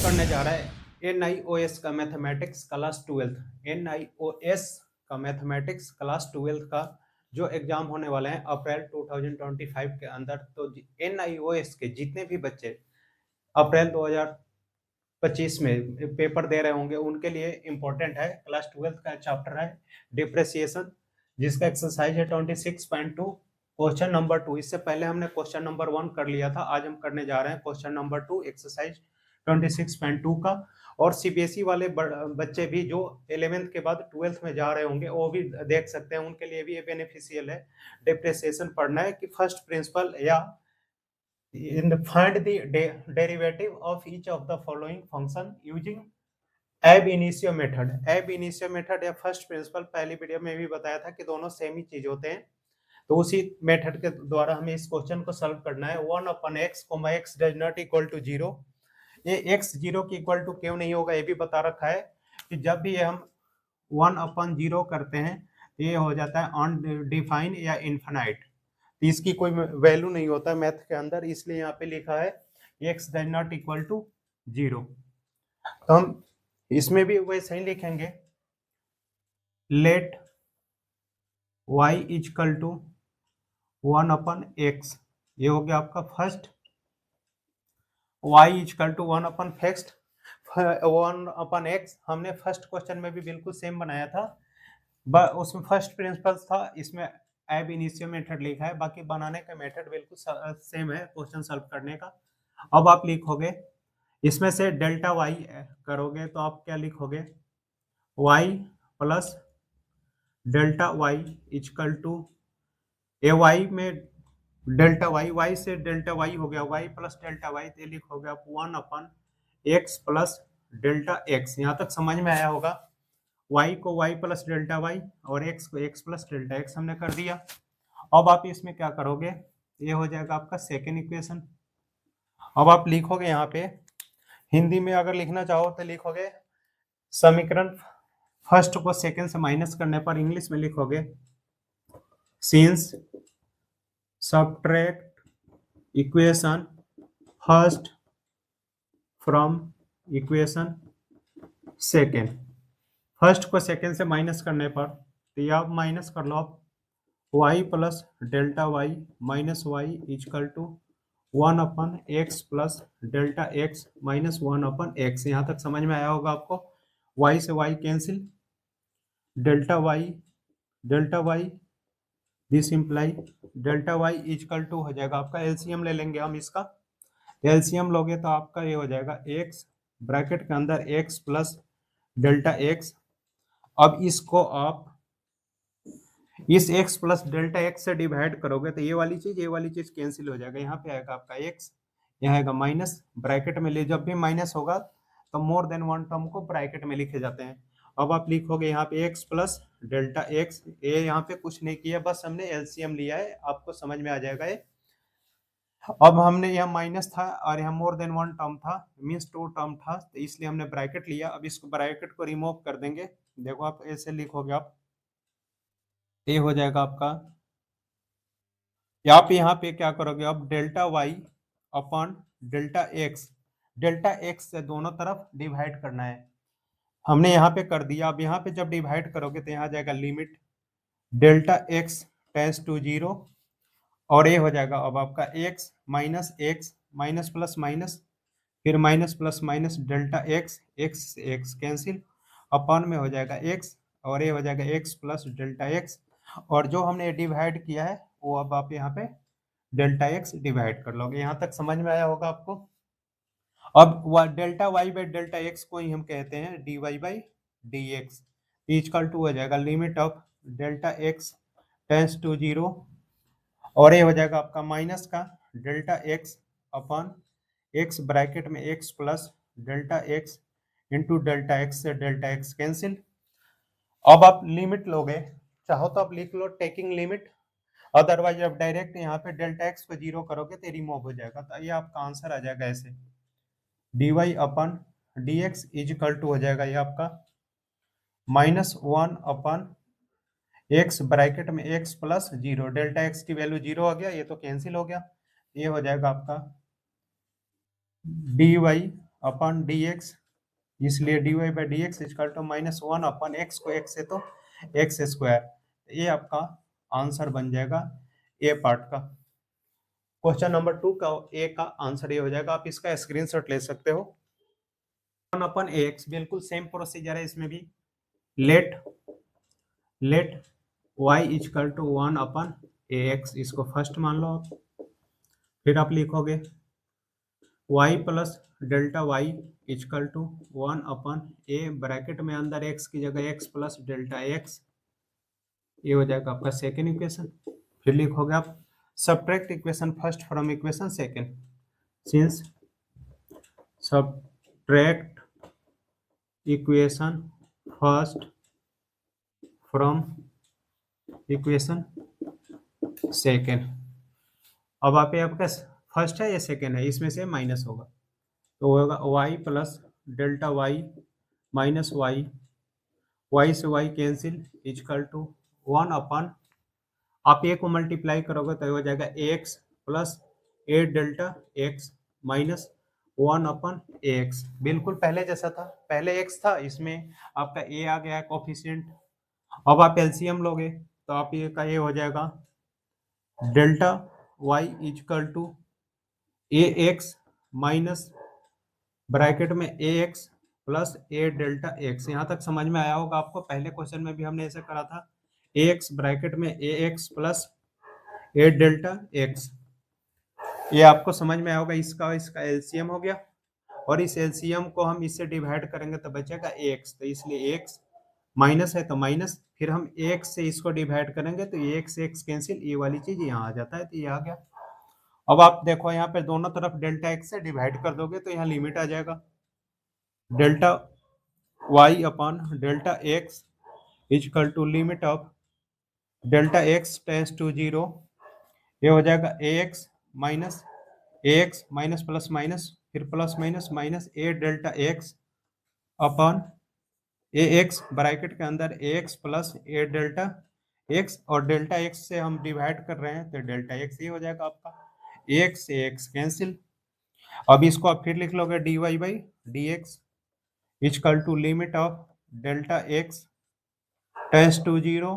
पढ़ने जा रहा है NIOS का मैथमेटिक्स क्लास 12। NIOS का मैथमेटिक्स क्लास 12 का जो एग्जाम होने वाले हैं अप्रैल 2025 के अंदर। तो NIOS के जितने भी बच्चे अप्रैल 2025 में पेपर दे रहे होंगे उनके लिए इम्पोर्टेंट है। क्लास 12 का चैप्टर है डिप्रेसिएशन, जिसका एक्सरसाइज है 26.2 क्वेश्चन नंबर 2। इससे पहले हमने क्वेश्चन नंबर 1 कर लिया था, आज हम करने जा रहे हैं क्वेश्चन नंबर 2 एक्सरसाइज 26.2 का। और सीबीएसई वाले बच्चे भी जो 11th के बाद 12th में जा रहे होंगे वो भी देख सकते हैं, उनके लिए भी ये बेनिफिशियल है। डिप्रेसिएशन पढ़ना है कि फर्स्ट प्रिंसिपल या find the derivative of each of the following function using ab initio method। ab initio method या फर्स्ट प्रिंसिपल पहली वीडियो में भी बताया था कि दोनों सेम ही चीज होते हैं, तो उसी मेथड के द्वारा हमें इस क्वेश्चन को सॉल्व करना है। 1/x, x does not equal to 0। ये x 0 की इक्वल टू क्यों नहीं होगा ये भी बता रखा है कि जब भी हम 1/0 करते हैं ये हो जाता है अनडिफाइन या इनफाइनाइट, इसकी कोई वैल्यू नहीं होता मैथ के अंदर, इसलिए यहाँ पे लिखा है x does not equal to 0। तो हम इसमें भी वैसे ही लिखेंगे, late y equal to 1/x। ये हो गया आपका first. y equal to 1/x हमने फर्स्ट क्वेश्चन में भी बिल्कुल सेम बनाया था, उसमें फर्स्ट प्रिंसिपल था, इसमें एब इनिशियो मेथड लिखा है, बाकी बनाने का मेथड बिल्कुल सेम है क्वेश्चन सॉल्व करने का। अब आप लिखोगे इसमें से डेल्टा y करोगे तो आप क्या लिखोगे, y plus delta y equal to a y में डेल्टा y से डेल्टा y हो गया, y प्लस डेल्टा y, तो लिखोगे आप 1/x प्लस डेल्टा x। यहाँ तक समझ में आया होगा। y को y प्लस डेल्टा y और x को x प्लस डेल्टा x हमने कर दिया। अब आप इसमें क्या करोगे, ये हो जाएगा आपका सेकेंड इक्वेशन। अब आप लिखोगे यहाँ पे, हिंदी में अगर लिखना चाहो तो लिखोगे समीकरण फर्स्ट को सेकेंड से माइनस करने पर इंग्लिश में लिखोगे since subtract equation first from equation second. First को सेकेंड से माइनस करने पर तो ये आप माइनस कर लो, आप y plus delta y minus y equal to 1/x plus delta x minus 1/x। यहाँ तक समझ में आया होगा आपको। y से y cancel, delta y this imply delta y equal to हो जाएगा आपका, एलसीएम ले लेंगे हम इसका। एलसीएम लोगे तो आपका ये हो जाएगा x ब्रैकेट के अंदर x प्लस डेल्टा x। अब इसको आप इस x प्लस डेल्टा x से डिवाइड करोगे तो ये वाली चीज कैंसिल हो जाएगा, यहाँ पे आएगा आपका x, यहाँ आएगा माइनस, ब्रैकेट में ले, जब भी माइनस होगा तो मोर देन वन टर्म को ब्रैकेट में लिखे जाते हैं। अब आप लिखोगे यहाँ पे x प्लस डेल्टा x, ये यहाँ पे कुछ नहीं किया, बस हमने एलसीएम लिया है, आपको समझ में आ जाएगा ये। अब हमने यहाँ माइनस था और यहाँ मोर देन वन टर्म था, मीन्स 2 टर्म था, तो इसलिए हमने ब्रैकेट लिया। अब इसको ब्रैकेट को रिमूव कर देंगे, देखो आप ऐसे लिखोगे, आप ये हो जाएगा आपका। आप यहाँ पे क्या करोगे, अब delta y upon delta x से दोनों तरफ डिवाइड करना है, हमने यहाँ पे कर दिया। अब यहाँ पे जब डिवाइड करोगे तो यहाँ आ जाएगा limit delta x tends to 0, और ये हो जाएगा अब आपका x माइनस प्लस माइनस, फिर minus plus minus delta x cancel, upon में हो जाएगा x, और ये हो जाएगा x प्लस डेल्टा x, और जो हमने डिवाइड किया है वो अब आप यहाँ पे डेल्टा x डिवाइड कर लोगे। यहाँ तक समझ में आया होगा आपको। अब delta y by delta x को ही हम कहते हैं dy by dx, equal to हो जाएगा limit of delta x tends to 0, और ये हो जाएगा आपका माइनस का delta x upon x bracket में x plus delta x into delta x से डेल्टा x कैंसिल। अब आप लिमिट लोगे, चाहो तो आप लिख लो टेकिंग लिमिट, अदरवाइज आप डायरेक्ट यहाँ पे डेल्टा x को 0 करोगे तो रिमूव हो जाएगा, तो ये आपका आंसर आ जाएगा ऐसे, dy upon dx equal to हो जाएगा ये आपका -1 x ब्रैकेट में x प्लस 0, डेल्टा x की वैल्यू 0 हो गया, ये तो कैंसिल हो गया, ये हो जाएगा आपका dy अपन डी एक्स, इसलिए d y by d x equal to minus one upon x को एक्स से तो एक्स स्क्वायर। ये आपका आंसर बन जाएगा ए पार्ट का। क्वेश्चन नंबर 2 का ए का आंसर ये हो जाएगा। आप इसका स्क्रीनशॉट ले सकते हो। वन अपन ए एक्स, बिल्कुल सेम प्रोसीजर है इसमें भी। Let let y equal to one upon a x, इसको फर्स्ट मान लो आप। फिर आप लिखोगे y plus delta y equal to one upon a, bracket में अंदर x की जगह x प्लस डेल्टा x, ये हो जाएगा आपका सेकेंड इक्वेशन। फिर लिखोगे आप subtract equation first from equation second, since subtract equation first from equation second. अब आप ये आपका फर्स्ट है या सेकेंड है, इसमें से माइनस होगा तो होगा y plus delta y minus y, y से y cancel equal to one upon, आप ए को मल्टीप्लाई करोगे तो हो जाएगा a x plus a delta x minus one upon a x, बिल्कुल पहले जैसा था। पहले एक्स था, इसमें आपका ए आ गया कोफिशिएंट। अब आप एलसीएम लोगे तो आप ये का ये हो जाएगा delta y equal to a x minus bracket में a x plus a delta x. यहाँ तक समझ में आया होगा आपको, पहले क्वेश्चन में भी हमने ऐसे करा था। ए एक्स ब्रैकेट में a x plus a delta x, ये आपको समझ में आया होगा। इसका एलसीएम हो गया और इस एलसीएम को हम इससे डिवाइड करेंगे तो बचेगा ए एक्स, तो इसलिए एक्स माइनस है तो माइनस, फिर हम एक्स से इसको डिवाइड करेंगे तो ये एक्स एक्स कैंसिल, ये वाली चीज यहाँ आ जाता है तो ये आ गया। अब आप देखो यहाँ पे दोनों तरफ डेल्टा एक्स से डिवाइड कर दोगे तो यहाँ लिमिट आ जाएगा delta y upon delta x equal to limit of delta x tends to zero, ये हो जाएगा a x minus plus minus, फिर plus minus minus a delta x upon a x bracket के अंदर a x plus a delta x, और delta x से हम divide कर रहे हैं तो डेल्टा एक्स ये हो जाएगा आपका, एक्स एक्स कैंसिल। अब इसको आप फिर लिख लोगे d y by d x equal to limit of delta x tends to zero,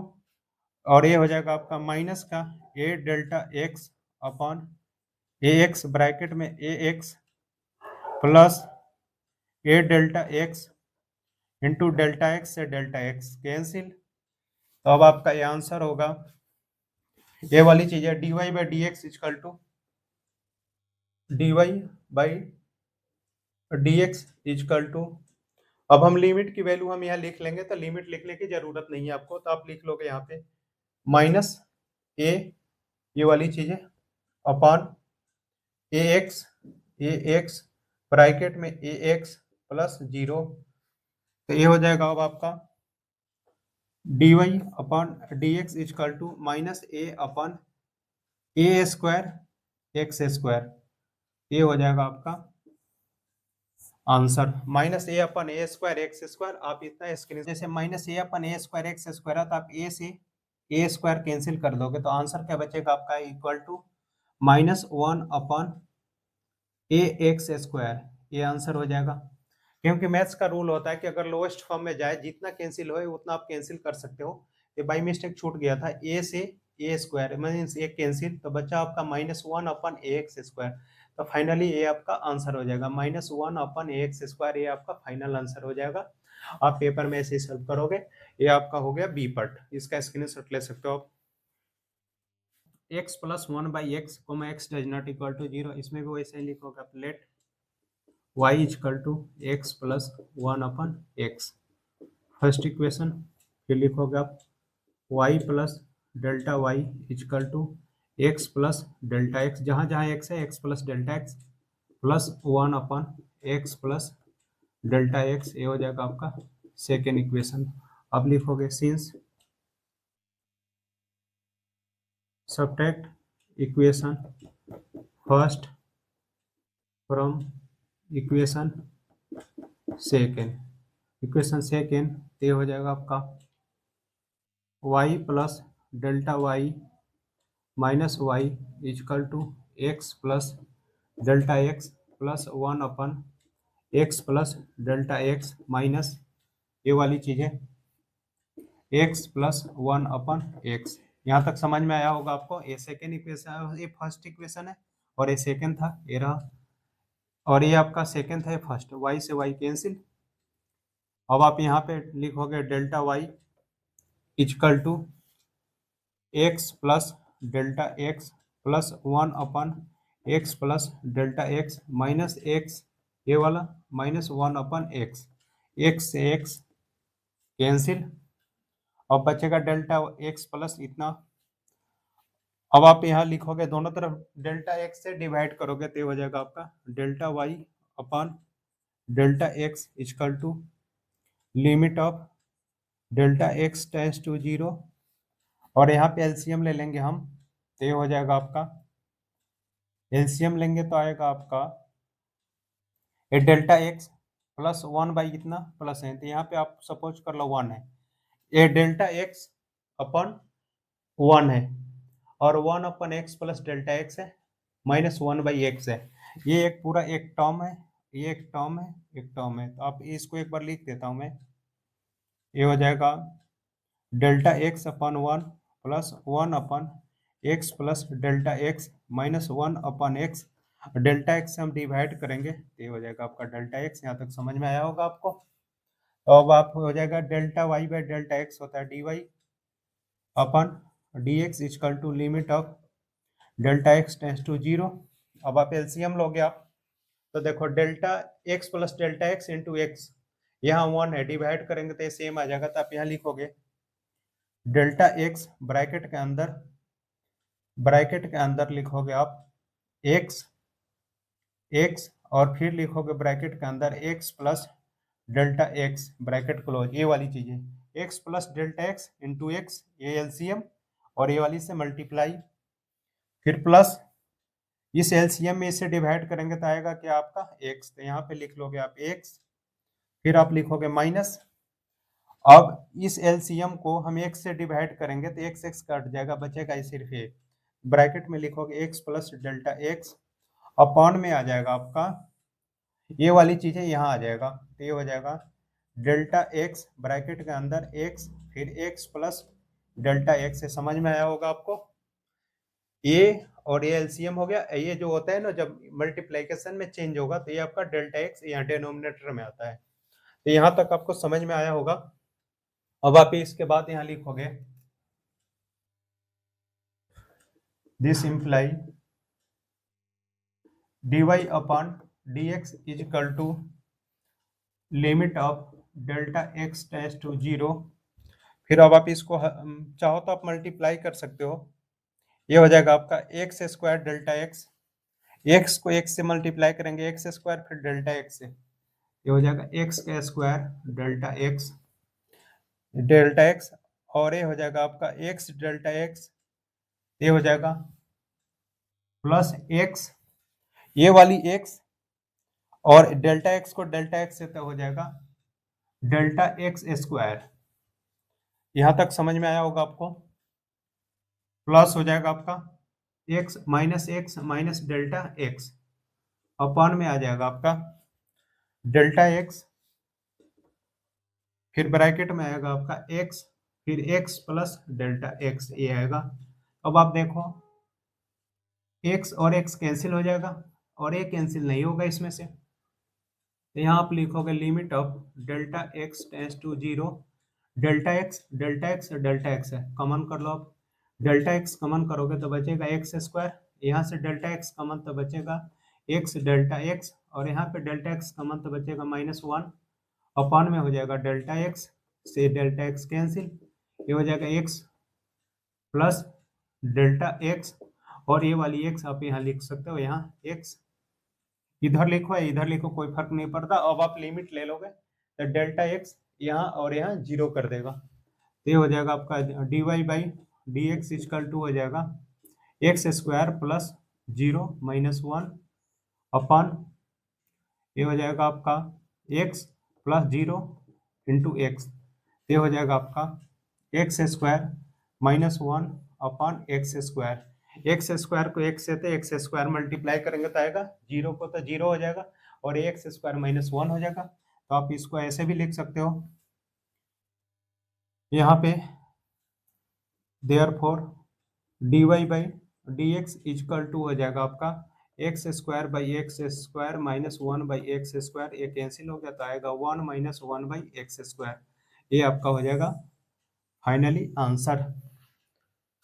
और ये हो जाएगा आपका माइनस का a delta x upon a x bracket में a x plus a delta x into delta x से delta x cancel. तो अब आपका ये आंसर होगा, ये वाली चीज है d y by d x equal to d y by d x equal to, अब हम लिमिट की वैल्यू हम यहाँ लिख लेंगे तो लिमिट लिखने की जरूरत नहीं है आपको, तो आप लिख लोगे यहाँ पे माइनस ए, ये वाली चीज है अपॉन ए एक्स ब्रैकेट में ए एक्स प्लस जीरो, तो ये हो जाएगा अब आपका d y upon d x equal to minus a upon a square x square, ये हो जाएगा आपका आंसर minus a upon a square x square. आप इतना स्क्रीन जैसे minus a upon a square x square है तो आप ए से ए स्क्वायर कैंसिल कर दोगे तो आंसर क्या बचेगा आपका, equal to minus one upon a x square, ये आंसर हो जाएगा। क्योंकि मैथ्स का रूल होता है कि अगर लोएस्ट फॉर्म में जाए जितना कैंसिल हो उतना आप कैंसिल कर सकते हो। ये बाई मिस्टेक छूट गया था, ए से ए स्क्वायर मीन्स एक कैंसिल, तो बच्चा आपका minus one upon a x square, तो फाइनली ये आपका आंसर हो जाएगा minus one upon a x square, ये आपका फाइनल आंसर हो जाएगा। आप पेपर में ऐसे सॉल्व करोगे, ये आपका हो गया बी पार्ट, इसका स्क्रीनशॉट ले सकते हो आप। X plus one by x comma x does not equal to zero, इसमें भी वैसे ही लिखोगे आप let y equal to x plus one upon x, first equation. फिर लिखोगे आप y plus delta y equal to x plus delta x, जहाँ जहाँ एक्स है x plus delta x plus one upon x plus delta x, ये हो जाएगा आपका सेकेंड इक्वेशन। अब लिखोगे since subtract equation first from equation second, ये हो जाएगा आपका y plus delta y minus y equal to x plus delta x plus one upon x plus delta x minus ये वाली चीज है एक्स प्लस 1/x। यहाँ तक समझ में आया होगा आपको। ये सेकेंड इक्वेशन, ये फर्स्ट इक्वेशन है और ये सेकेंड था, ये रहा, और ये आपका सेकेंड था, ये फर्स्ट। y से y कैंसिल। अब आप यहाँ पे लिखोगे delta y equal to x plus delta x plus 1/x plus delta x minus x, ये वाला माइनस 1/x। एक्स से एक्स कैंसिल। अब बचेगा डेल्टा एक्स प्लस इतना। अब आप यहाँ लिखोगे दोनों तरफ डेल्टा एक्स से डिवाइड करोगे तो ये हो जाएगा आपका delta y upon delta x equal to limit of delta x tends to 0। और यहाँ पे एलसीएम ले लेंगे हम, तो ये हो जाएगा आपका, एलसीएम लेंगे तो आएगा आपका ये डेल्टा एक्स प्लस 1 बाई कितना प्लस है, तो यहाँ पे आप सपोज कर लो 1 है, ये डेल्टा एक्स अपन 1 है और 1/x प्लस डेल्टा एक्स है माइनस 1/x है। ये एक पूरा एक टर्म है, ये एक टर्म है, एक टर्म है। तो आप इसको एक बार लिख देता हूँ मैं, ये हो जाएगा delta x upon 1 plus 1/x plus delta x minus 1/x। Delta x से हम डिवाइड करेंगे तो ये हो जाएगा आपका डेल्टा एक्स। यहाँ तक समझ में आया होगा आपको। तो अब आप हो जाएगा delta y by delta x होता है d y upon d x equal to limit of delta x tends to 0। अब आप एलसीएम लोगे आप, तो देखो delta x plus delta x into x, यहाँ 1 है, डिवाइड करेंगे तो ये सेम आ जाएगा। तो आप यहाँ लिखोगे डेल्टा एक्स ब्रैकेट के अंदर लिखोगे आप एक्स एक्स और फिर लिखोगे ब्रैकेट के अंदर x plus delta x bracket close, ये वाली चीजें x plus delta x into x, ये एलसीएम, और ये वाली से मल्टीप्लाई, फिर प्लस इस एलसीएम में इसे डिवाइड करेंगे तो आएगा क्या आपका एक्स। तो यहाँ पे लिख लोगे आप एक्स, फिर आप लिखोगे माइनस। अब इस एलसीएम को हम एक्स से डिवाइड करेंगे तो एक्स एक्स कट जाएगा, बचेगा ये सिर्फ एक। ब्रैकेट में लिखोगे x plus delta x upon में आ जाएगा आपका ये वाली चीजें यहाँ आ जाएगा, तो ये हो जाएगा डेल्टा एक्स ब्रैकेट के अंदर एक्स फिर एक्स प्लस डेल्टा एक्स। से समझ में आया होगा आपको। ये और ये एलसीएम हो गया। ये जो होता है ना जब मल्टीप्लिकेशन में चेंज होगा तो ये आपका डेल्टा एक्स यहाँ डिनोमिनेटर में आता है। तो यहाँ तक आपको समझ में आया होगा। अब आप इसके बाद यहाँ लिखोगे this imply dy upon dx is equal to limit of delta x tends to 0। फिर अब आप इसको चाहो तो आप मल्टीप्लाई कर सकते हो। ये हो जाएगा आपका x square delta x, x को एक्स से मल्टीप्लाई करेंगे एक्स स्क्वायर फिर डेल्टा एक्स से, ये हो जाएगा एक्स का स्क्वायर डेल्टा एक्स और ये हो जाएगा आपका एक्स डेल्टा एक्स, ये हो जाएगा प्लस एक्स, ये वाली एक्स और डेल्टा एक्स को डेल्टा एक्स से तो हो जाएगा डेल्टा एक्स स्क्वायर। यहां तक समझ में आया होगा आपको। प्लस हो जाएगा आपका x minus delta x upon में आ जाएगा आपका डेल्टा एक्स, फिर ब्रैकेट में आएगा आपका एक्स फिर एक्स प्लस डेल्टा एक्स, ये आएगा। अब आप देखो एक्स और एक्स कैंसिल हो जाएगा और ये कैंसिल नहीं होगा इसमें से, तो यहाँ आप लिखोगे limit of delta x tends to 0। Delta x है, कॉमन कर लो आप। डेल्टा एक्स कॉमन करोगे तो बचेगा एक्स स्क्वायर, यहाँ से डेल्टा एक्स कॉमन तो बचेगा एक्स डेल्टा एक्स, और यहाँ पे डेल्टा एक्स कॉमन तो बचेगा -1 अपॉन में हो जाएगा डेल्टा एक्स से डेल्टा एक्स कैंसिल, ये हो जाएगा एक्स प्लस डेल्टा एक्स, और ये वाली एक्स आप यहाँ लिख सकते हो, यहाँ एक्स इधर लिखो या इधर लिखो कोई फर्क नहीं पड़ता। अब आप लिमिट ले लोगे तो डेल्टा एक्स यहाँ और यहाँ 0 कर देगा, तो ये हो जाएगा आपका dy by d x equal to हो जाएगा एक्स स्क्वायर प्लस 0 -1 अपॉन ये हो जाएगा आपका एक्स प्लस 0 इंटू एक्स, ये हो जाएगा आपका x square -1 upon x square. X square को एक्स से तो एक्स स्क्वायर मल्टीप्लाई करेंगे तो आएगा 0 को तो 0 हो जाएगा, और ए एक्स स्क्वायर माइनस 1 हो जाएगा। तो आप इसको ऐसे भी लिख सकते हो, यहाँ पे therefore dy by d x equal to हो जाएगा आपका x square minus 1 by x square, ये कैंसिल हो गया तो आएगा 1 माइनस 1 बाई एक्स स्क्वायर। ये आपका हो जाएगा फाइनली आंसर,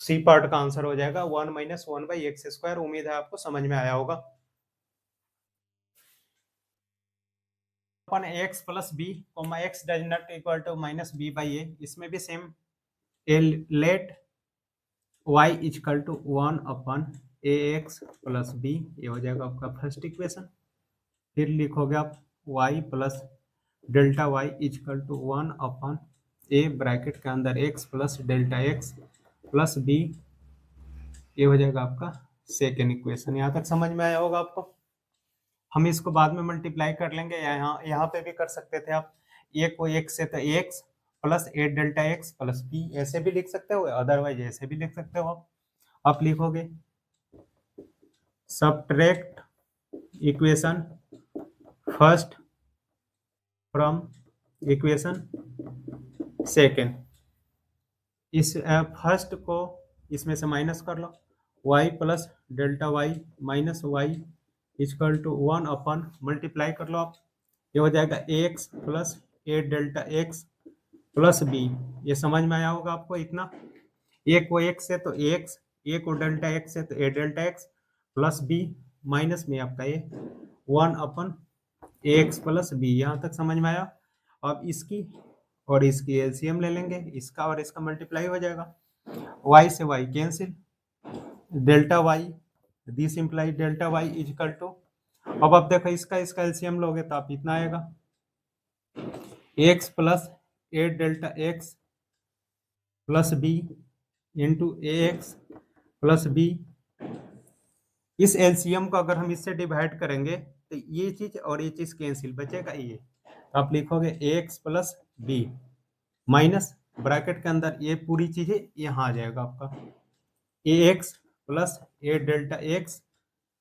सी पार्ट का आंसर हो जाएगा 1 माइनस 1 बाई एक्स स्क्वायर। उम्मीद है आपको समझ में आया होगा। Upon x plus b comma x does not equal to minus b by a, इसमें भी same let y equal to 1 upon a x plus b, ये हो जाएगा आपका फर्स्ट इक्वेशन। फिर लिखोगे आप y plus delta y equal to 1 upon a bracket के अंदर x plus delta x plus b, ये हो जाएगा आपका सेकेंड इक्वेशन। यहाँ तक समझ में आया होगा आपको। हम इसको बाद में मल्टीप्लाई कर लेंगे, यहाँ पे भी कर सकते थे आप, ए को x से तो x plus a delta x plus b, ऐसे भी लिख सकते हो, अदरवाइज ऐसे भी लिख सकते हो आप लिखोगे subtract equation first from equation second, इस फर्स्ट को इसमें से माइनस कर लो, y plus delta y minus y equal to 1 upon multiply कर लो आप, ये हो जाएगा x plus a delta x plus b. ये समझ में आया होगा आपको इतना। ए को एक्स से तो एक्स, ए को डेल्टा एक्स से तो a delta x plus b, minus में आपका ये 1 अपन एक्स प्लस बी। यहाँ तक समझ में आया। अब इसकी और इसकी एलसीएम ले लेंगे, इसका और इसका मल्टीप्लाई हो जाएगा, y से y cancel, delta y this imply delta y equal to, अब आप देखो इसका एलसीएम लोगे तो आप इतना आएगा x plus a delta x plus b into a x plus b. इस एलसीएम को अगर हम इससे डिवाइड करेंगे तो ये चीज और ये चीज कैंसिल, बचेगा ये, आप लिखोगे x plus b minus bracket के अंदर ये पूरी चीजें यहाँ आ जाएगा आपका a x plus a delta x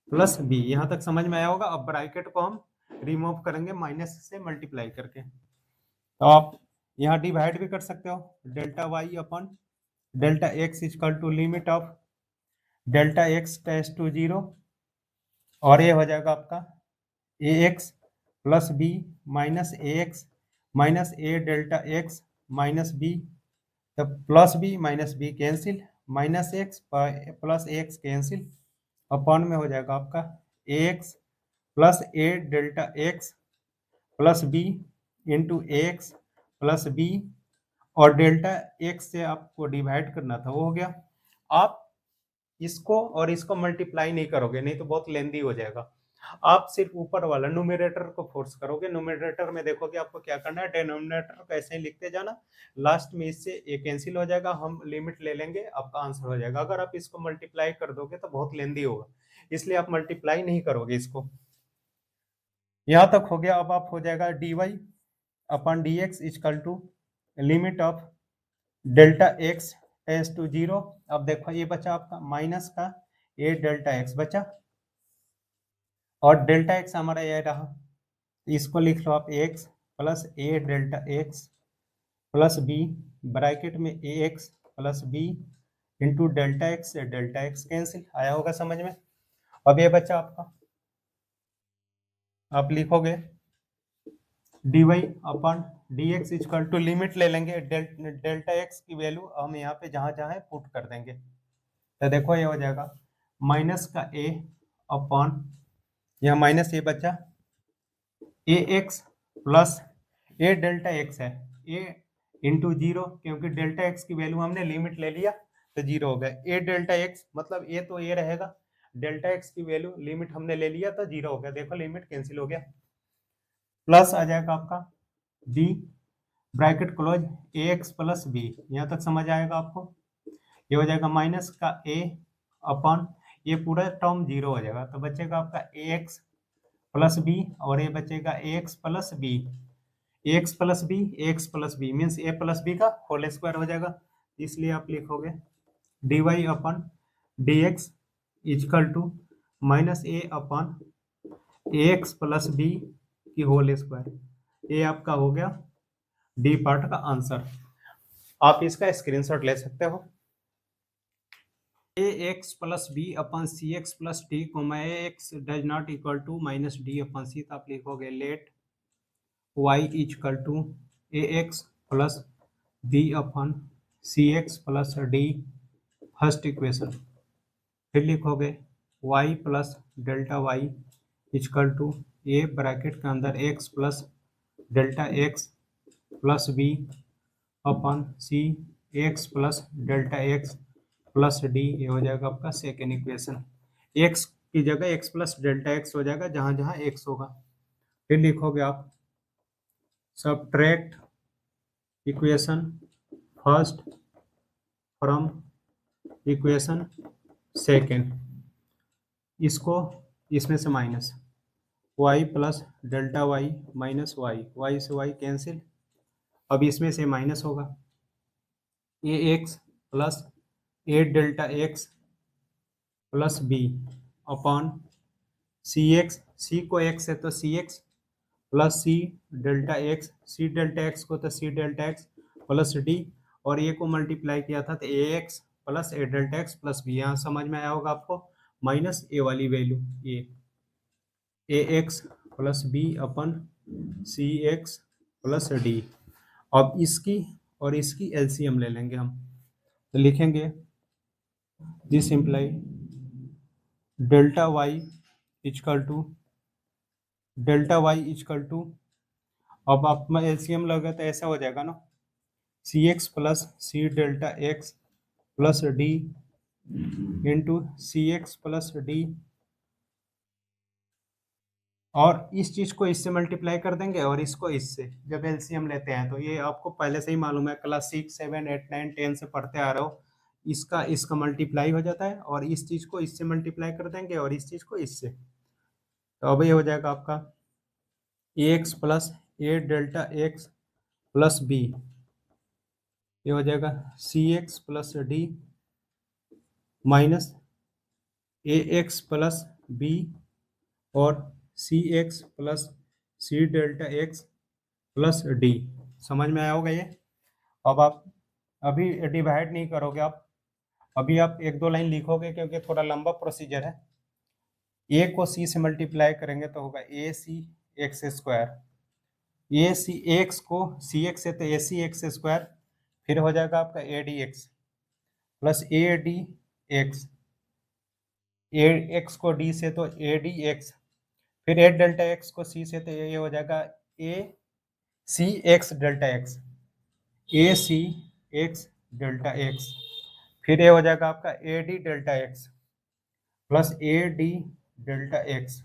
plus b. यहाँ तक समझ में आया होगा। अब ब्रैकेट को हम रिमूव करेंगे माइनस से मल्टीप्लाई करके, तो आप यहाँ डिवाइड भी कर सकते हो, delta y upon delta x equal to limit of delta x tends to 0, और ये हो जाएगा आपका a x plus b minus a x minus a delta x minus b, तो plus b minus b cancel, minus x plus x cancel, upon में हो जाएगा आपका a x plus a delta x plus b into x plus b, और delta x से आपको divide करना था, वो हो गया। आप इसको और इसको मल्टीप्लाई नहीं करोगे, नहीं तो बहुत लेंदी हो जाएगा। आप सिर्फ ऊपर वाला न्यूमरेटर को फोर्स करोगे। न्यूमरेटर में देखोगे आपको क्या करना है, डिनोमिनेटर को ऐसे ही लिखते जाना, लास्ट में इससे ये कैंसिल हो जाएगा, हम लिमिट ले लेंगे, आपका आंसर हो जाएगा। अगर आप इसको मल्टीप्लाई कर दोगे तो बहुत लेंदी होगा, इसलिए आप मल्टीप्लाई नहीं करोगे इसको। यहाँ तक हो गया। अब आप हो जाएगा dy upon d x equal to limit of delta x tends to 0। अब देखो ये बचा आपका माइनस का ए डेल्टा एक्स बचा, और डेल्टा एक्स हमारा ये रहा, इसको लिख लो आप x plus a delta x plus b, bracket में a x plus b into delta x से डेल्टा एक्स कैंसिल। आया होगा समझ में। अब ये बचा आपका, आप लिखोगे dy upon d x equal to limit ले लेंगे, डेल्टा एक्स की वैल्यू हम यहाँ पे जहाँ जहाँ है पुट कर देंगे, तो देखो ये हो जाएगा माइनस का ए अपॉन, यहाँ माइनस ए बचा, ए x plus a delta x है, ए इंटू 0, क्योंकि डेल्टा एक्स की वैल्यू हमने लिमिट ले लिया तो 0 हो गया। ए डेल्टा एक्स मतलब ए तो ए रहेगा, डेल्टा एक्स की वैल्यू लिमिट हमने ले लिया तो 0 हो गया, देखो लिमिट कैंसिल हो गया, प्लस आ जाएगा आपका बी ब्रैकेट क्लोज ए एक्स प्लस बी। यहाँ तक समझ आएगा आपको। ये हो जाएगा माइनस का ए अपॉन, ये पूरा टर्म 0 हो जाएगा, तो बचेगा आपका ए एक्स प्लस बी, और ये बचेगा a x plus b, a x plus b, a x plus b means a plus b का होल स्क्वायर हो जाएगा, इसलिए आप लिखोगे d y upon d x equal to minus a upon a x plus b की whole square, ये आपका हो गया डी पार्ट का आंसर। आप इसका स्क्रीनशॉट ले सकते हो। A x plus b upon c x plus d comma a x does not equal to minus d upon c, तो आप लिखोगे let y equal to a x plus b upon c x plus d first equation. फिर लिखोगे y plus delta y equal to a bracket के अंदर x plus delta x plus b upon c x plus delta x plus d, ये हो जाएगा आपका second equation. x की जगह x प्लस डेल्टा एक्स हो जाएगा जहां जहां x होगा। फिर लिखोगे आप subtract equation first from equation second, इसको इसमें से minus y plus delta y minus y, y से वाई कैंसिल, अब इसमें से माइनस होगा a x plus a delta x plus b upon c x, c को एक्स है तो c x plus c delta x, c delta x को तो c delta x plus d, और ए को मल्टीप्लाई किया था तो a x plus a delta x plus b. यहाँ समझ में आया होगा आपको, माइनस ए वाली वैल्यू ए x plus b upon c x plus D. अब इसकी और इसकी एलसीएम ले लेंगे हम, तो लिखेंगे this imply delta y equal to delta y equal to, अब आप में एलसीएम लगे तो ऐसा हो जाएगा ना, c x plus c delta x plus d into c x plus d, और इस चीज को इससे मल्टीप्लाई कर देंगे और इसको इससे, जब एलसीएम लेते हैं तो ये आपको पहले से ही मालूम है, क्लास 6 7 8 9 10 से पढ़ते आ रहे हो, इसका इसका मल्टीप्लाई हो जाता है और इस चीज को इससे मल्टीप्लाई कर देंगे और इस चीज को इससे, तो अब ये हो जाएगा आपका a x plus a delta x plus b, ये हो जाएगा सी x plus d minus a x plus b और c x plus c delta x plus d. समझ में आया होगा ये। अब आप अभी डिवाइड नहीं करोगे, आप अभी आप एक दो लाइन लिखोगे क्योंकि थोड़ा लंबा प्रोसीजर है। ए को सी से मल्टीप्लाई करेंगे तो होगा ए c x square, a c x को सी एक्स है तो ए सी एक्स स्क्वायर, फिर हो जाएगा आपका ए d x plus a d x, A x को डी से तो ए डी एक्स, फिर ए डेल्टा एक्स को सी से तो ये हो जाएगा a c x delta x, a c x delta x, फिर ये हो जाएगा आपका ए d delta x plus a d delta x,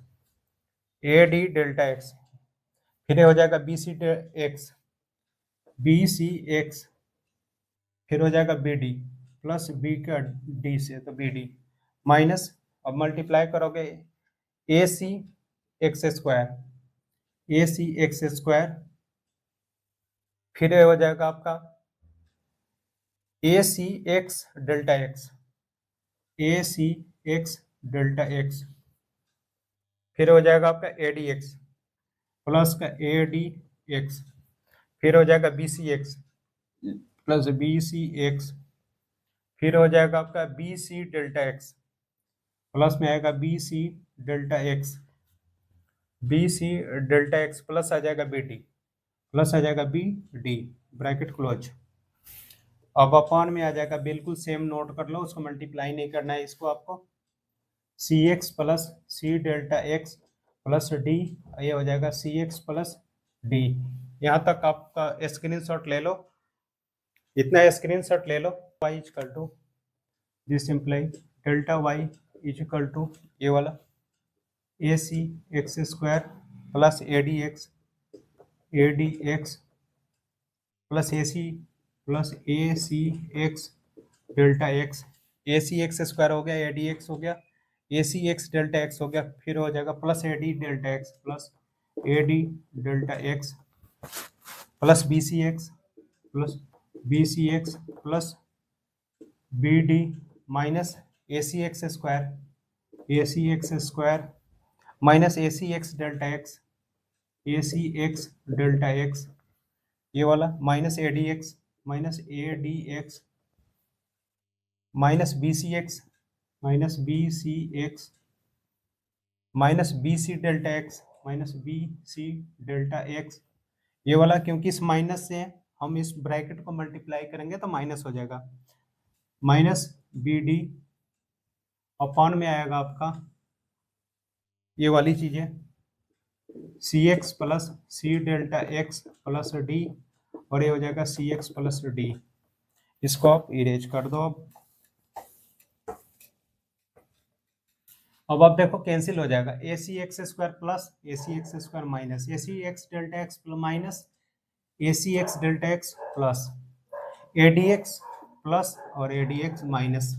a d delta x, फिर ये हो जाएगा b c x, b c x, फिर हो जाएगा बी डी प्लस बी का डी से तो बी डी माइनस, अब मल्टीप्लाई करोगे a c x square, a c x square, फिर हो जाएगा आपका ए c x delta x, a c x delta x, फिर हो जाएगा आपका ए डी एक्स प्लस का ए डी एक्स, फिर हो जाएगा b c x plus b c x, फिर हो जाएगा आपका b c delta x plus में आएगा b c delta x, b c delta x plus आ जाएगा बी डी प्लस आ जाएगा बी डी, ब्रैकेट क्लोज। अब अपॉन में आ जाएगा, बिल्कुल सेम नोट कर लो, उसको मल्टीप्लाई नहीं करना है इसको आपको, c x plus c delta x plus d, ये हो जाएगा सी एक्स प्लस डी। यहाँ तक आपका स्क्रीनशॉट ले लो, इतना स्क्रीनशॉट ले लो। Y equal to this imply delta y equal to ये वाला a c x square plus a d x plus a c x delta x, a c x square हो गया, ए डी एक्स हो गया, a c x delta x हो गया, फिर हो जाएगा plus a d delta x plus a d delta x plus b c x plus b c x plus b d minus a c x square minus a c x delta x, a c x delta x, ये वाला minus a d x, minus a d x, minus B c x, minus B c x, minus B c delta x, minus B c delta x, ये वाला क्योंकि इस minus से हम इस bracket को मल्टीप्लाई करेंगे तो माइनस हो जाएगा, माइनस बी डी अपॉन में आएगा आपका ये वाली चीजें c x plus c delta x plus d, और ये हो जाएगा सी एक्स प्लस डी। इसको आप इरेज कर दो। अब आप देखो कैंसिल हो जाएगा, a c x square plus a c x square minus a c x delta x minus a c x delta x plus a d x plus और ए डी एक्स माइनस,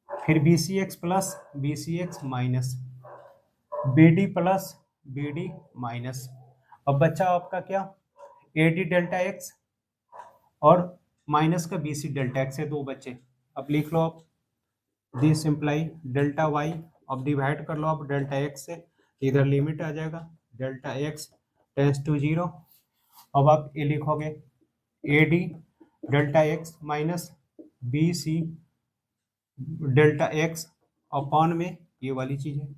फिर b c x plus b c x minus b d plus b d minus. अब बच्चा आपका क्या, a d delta x और minus का b c delta x है, दो बच्चे। अब लिख लो आप दिस इम्प्लाई डेल्टा वाई, अब डिवाइड कर लो आप डेल्टा एक्स से, इधर लिमिट आ जाएगा delta x tends to zero. अब आप ये लिखोगे a d delta x minus B c delta x upon में ये वाली चीज है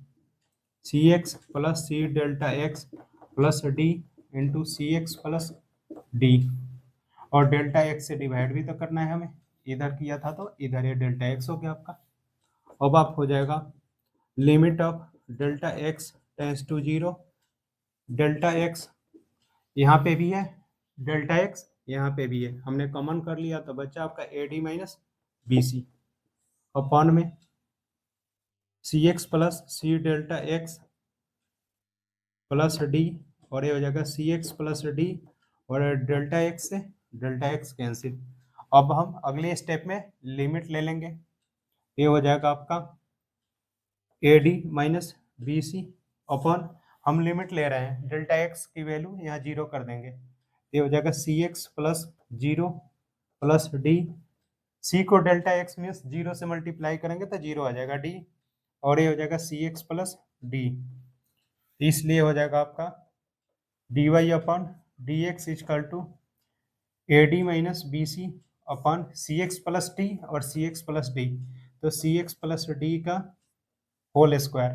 c x plus c delta x plus d into c x plus d, और डेल्टा एक्स से डिवाइड भी तो करना है हमें, इधर किया था तो इधर ये डेल्टा एक्स हो गया आपका। अब आप हो जाएगा limit of delta x tends to zero, delta x यहाँ पे भी है, डेल्टा एक्स यहाँ पे भी है, हमने कॉमन कर लिया तो बच्चा आपका A D minus B C upon में c x plus c delta x plus d, और ये हो जाएगा सी एक्स प्लस डी, और डेल्टा एक्स से डेल्टा एक्स कैंसिल। अब हम अगले स्टेप में लिमिट ले लेंगे, ये हो जाएगा आपका A D minus B C upon, हम लिमिट ले रहे हैं डेल्टा एक्स की वैल्यू यहाँ जीरो कर देंगे, ये हो जाएगा सी x plus zero plus D, C को डेल्टा एक्स मीन्स जीरो से मल्टीप्लाई करेंगे तो जीरो आ जाएगा डी, और ये हो जाएगा सी एक्स प्लस डी, इसलिए हो जाएगा आपका d y upon d x equal to a D minus B C upon c x plus d और सी एक्स प्लस डी, तो सी एक्स प्लस डी का होल स्क्वायर,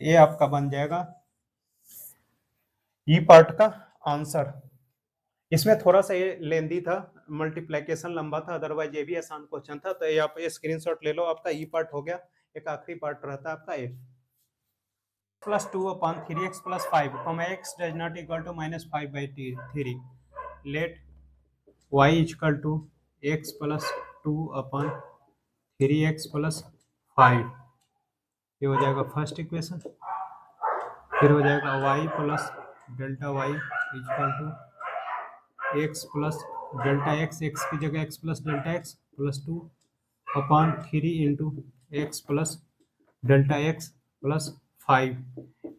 ये आपका बन जाएगा ई पार्ट का आंसर। इसमें थोड़ा सा ये लेंदी था, मल्टीप्लिकेशन लंबा था, अदरवाइज ये भी आसान क्वेश्चन था, तो ये आप स्क्रीनशॉट ले लो, आपका ई पार्ट हो गया। एक आखिरी पार्ट रहता है आपका a plus two upon three x plus five, x does not equal to minus five by three, let y equal to x plus two upon three x plus five, ये हो जाएगा फर्स्ट इक्वेशन। फिर हो जाएगा y plus delta y equal to x plus delta x, x की जगह x plus delta x plus two upon three into x plus delta x plus five,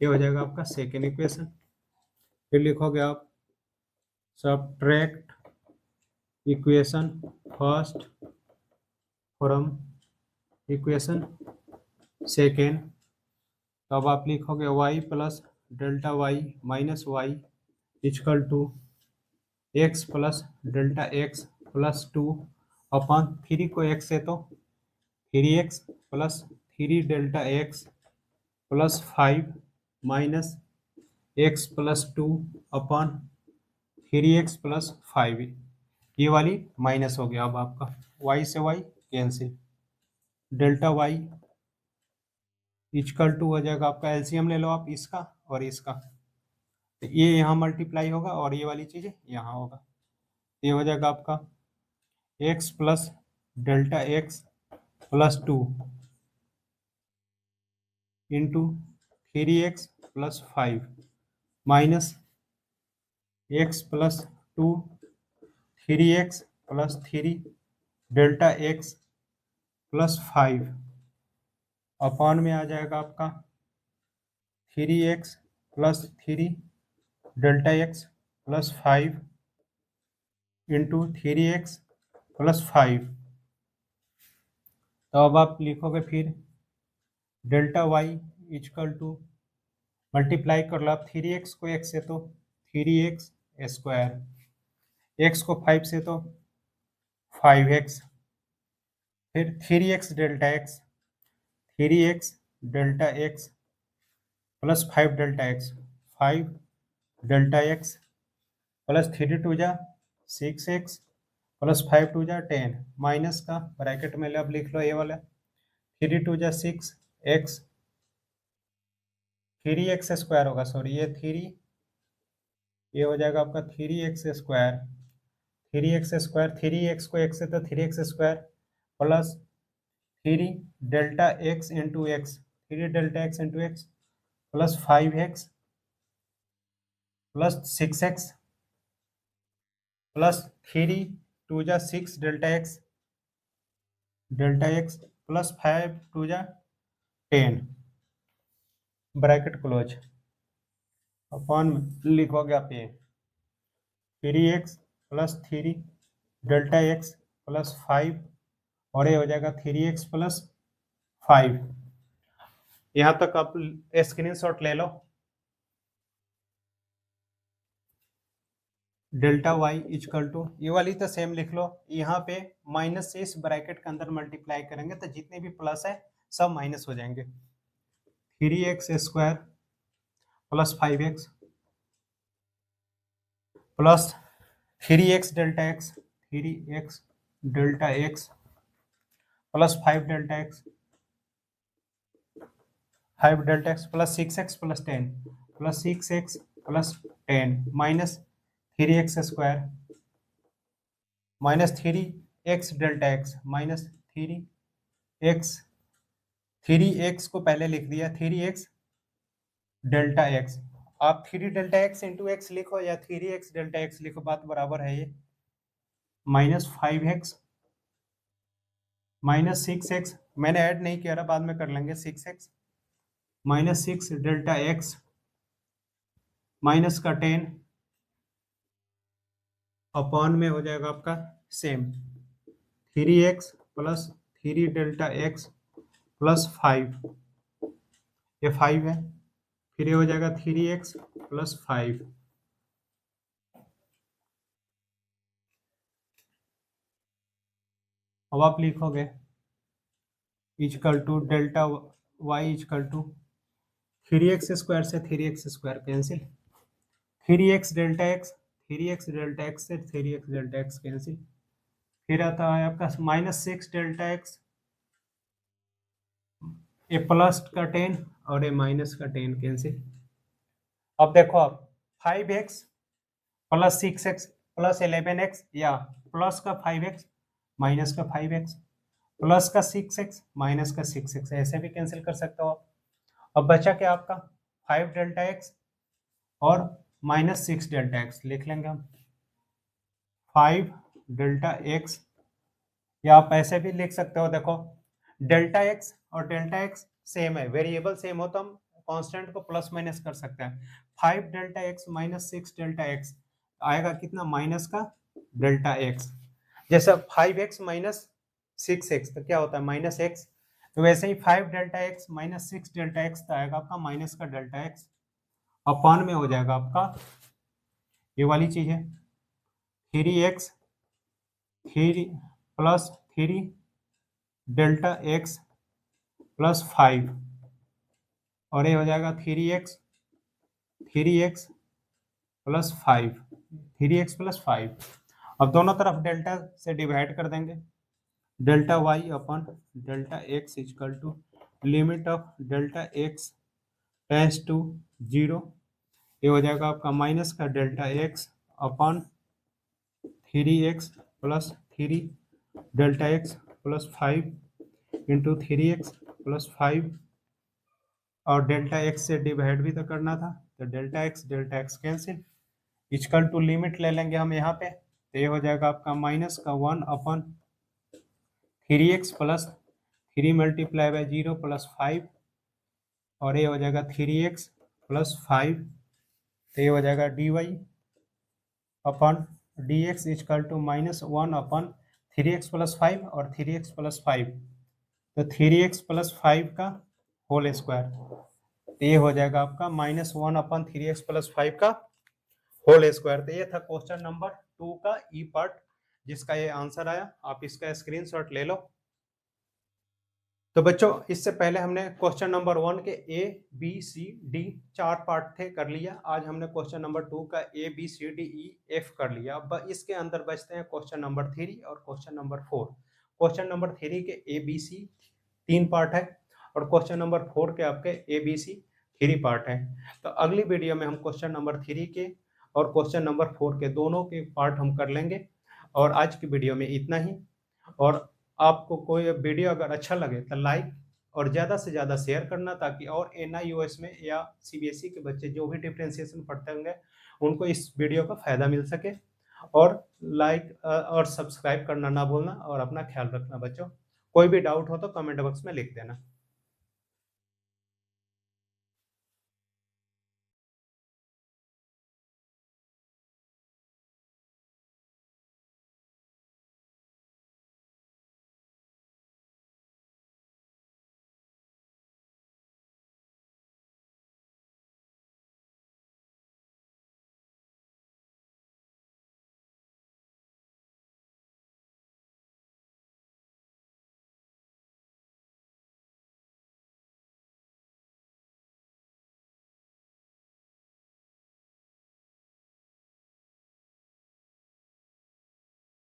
ये हो जाएगा आपका सेकेंड इक्वेशन। फिर लिखोगे आप subtract equation first from equation second, तब आप लिखोगे y plus delta y minus y equal to x plus delta x plus two upon three को एक्स है तो three x plus three delta x plus five minus x plus two upon three x plus five, ये वाली minus हो गया। अब आपका y से y cancel, delta y equal to हो जाएगा आपका, एलसीएम ले लो आप इसका और इसका, तो ये यहाँ मल्टीप्लाई होगा और ये वाली चीज़ यहाँ होगा, ये हो जाएगा आपका x plus delta x plus two into three x plus five minus x plus two three x plus three delta x plus five upon में आ जाएगा आपका three x plus three delta x plus five into three x plus five, तो अब आप लिखोगे फिर delta y equal to multiply कर लो आप 3x को x से तो 3x स्क्वायर, x को 5 से तो 5x, फिर 3x delta x, 3x delta x plus 5 delta x, 5 delta x plus 3 two जा 6x प्लस 5 टू जा 10, माइनस का ब्रैकेट में अब लिख लो ये वाला 3 टू जा 6x, 3x स्क्वायर होगा, सॉरी ये 3, ये हो जाएगा आपका 3x square, 3x square, 3x को x से तो 3x square plus 3 delta x into x, 3 delta x into x plus 5x plus 6x plus 3 two जा 6 डेल्टा x प्लस 5 टू जा 10, ब्रैकेट क्लोज, अपॉन लिखोगे आप ये 3x plus 3 delta x plus 5 और ये हो जाएगा 3x प्लस 5। यहाँ तक आप स्क्रीनशॉट ले लो। डेल्टा वाई इजकल टू, ये वाली तो सेम लिख लो, यहाँ पे माइनस से इस ब्रैकेट के अंदर मल्टीप्लाई करेंगे तो जितने भी प्लस है सब माइनस हो जाएंगे। 3x square plus 5x plus 3x delta x, 3x delta x plus 5 delta x, 5 delta x plus 6x plus 10 plus 6x plus 10 minus 3x square minus 3x delta x minus 3x को पहले लिख दिया 3x delta x, आप 3 delta x into x लिखो या 3x delta x लिखो, बात बराबर है ये, माइनस 5x माइनस 6x, मैंने ऐड नहीं किया, बाद में कर लेंगे, 6x minus 6 delta x minus का 10 अपॉन में हो जाएगा आपका same 3x plus 3 delta x plus 5, ये 5 है, फिर ये हो जाएगा 3x प्लस 5, अब आप लिखोगे equal to delta y equal to 3x square से 3x square cancel, 3x delta x, 3x delta x से 3x डेल्टा x कैंसिल, फिर आता है आपका माइनस 6 डेल्टा x, ए प्लस का 10 और ए माइनस का 10 कैंसिल। अब देखो आप 5x plus 6x plus 11x या प्लस का 5x माइनस का 5x प्लस का 6x माइनस का 6x ऐसे भी कैंसिल कर सकते हो आप। अब बचा क्या आपका 5 डेल्टा x और माइनस 6 डेल्टा x, लिख लेंगे हम 5 डेल्टा x, या आप ऐसे भी लिख सकते हो, देखो डेल्टा x और डेल्टा x सेम है, वेरिएबल सेम हो तो हम कांस्टेंट को प्लस माइनस कर सकते हैं। 5 delta x minus 6 delta x आएगा कितना, माइनस का डेल्टा x, जैसे 5x माइनस 6x तो क्या होता है माइनस x, तो वैसे ही 5 delta x minus 6 delta x तो आएगा आपका माइनस का डेल्टा x, अपॉन में हो जाएगा आपका ये वाली चीज है 3x 3 plus 3 delta x plus 5 और ये हो जाएगा 3x प्लस 5, 3x प्लस 5। अब दोनों तरफ डेल्टा से डिवाइड कर देंगे, delta y upon delta x equal to limit of delta x tends to 0, ये हो जाएगा आपका माइनस का delta x upon 3x plus 3 delta x plus 5 into 3x plus 5 और डेल्टा एक्स से डिवाइड भी तो करना था, तो delta x cancel, equal to limit ले लेंगे हम यहाँ पे, तो ये हो जाएगा आपका माइनस का 1 upon 3x plus 3 multiply by 0 plus 5 और ये हो जाएगा 3x प्लस 5, तो ये हो जाएगा dy upon dx equal to minus 1 upon 3x plus 5 और 3x प्लस 5, तो 3x प्लस 5 का होल स्क्वायर, तो ये हो जाएगा आपका -1/3x+5 का होल स्क्वायर। तो ये था क्वेश्चन नंबर 2 का ई पार्ट, जिसका ये आंसर आया। आप इसका स्क्रीनशॉट ले लो। तो बच्चों, इससे पहले हमने क्वेश्चन नंबर 1 के a b c d 4 part थे, कर लिया। आज हमने क्वेश्चन नंबर 2 का a b c d e f कर लिया। अब इसके अंदर बचते हैं क्वेश्चन नंबर 3 और क्वेश्चन नंबर 4। क्वेश्चन नंबर 3 के ए बी सी 3 पार्ट है और क्वेश्चन नंबर 4 के आपके ए बी सी 3 पार्ट है। तो अगली वीडियो में हम क्वेश्चन नंबर 3 के और क्वेश्चन नंबर 4 के दोनों के पार्ट हम कर लेंगे। और आज की वीडियो में इतना ही। और आपको कोई वीडियो अगर अच्छा लगे तो लाइक और ज़्यादा से ज़्यादा शेयर करना, ताकि और NIOS में या CBSE के बच्चे जो भी डिफ्रेंशिएशन पढ़ते होंगे उनको इस वीडियो का फ़ायदा मिल सके। और लाइक और सब्सक्राइब करना ना भूलना और अपना ख्याल रखना बच्चों। कोई भी डाउट हो तो कमेंट बॉक्स में लिख देना।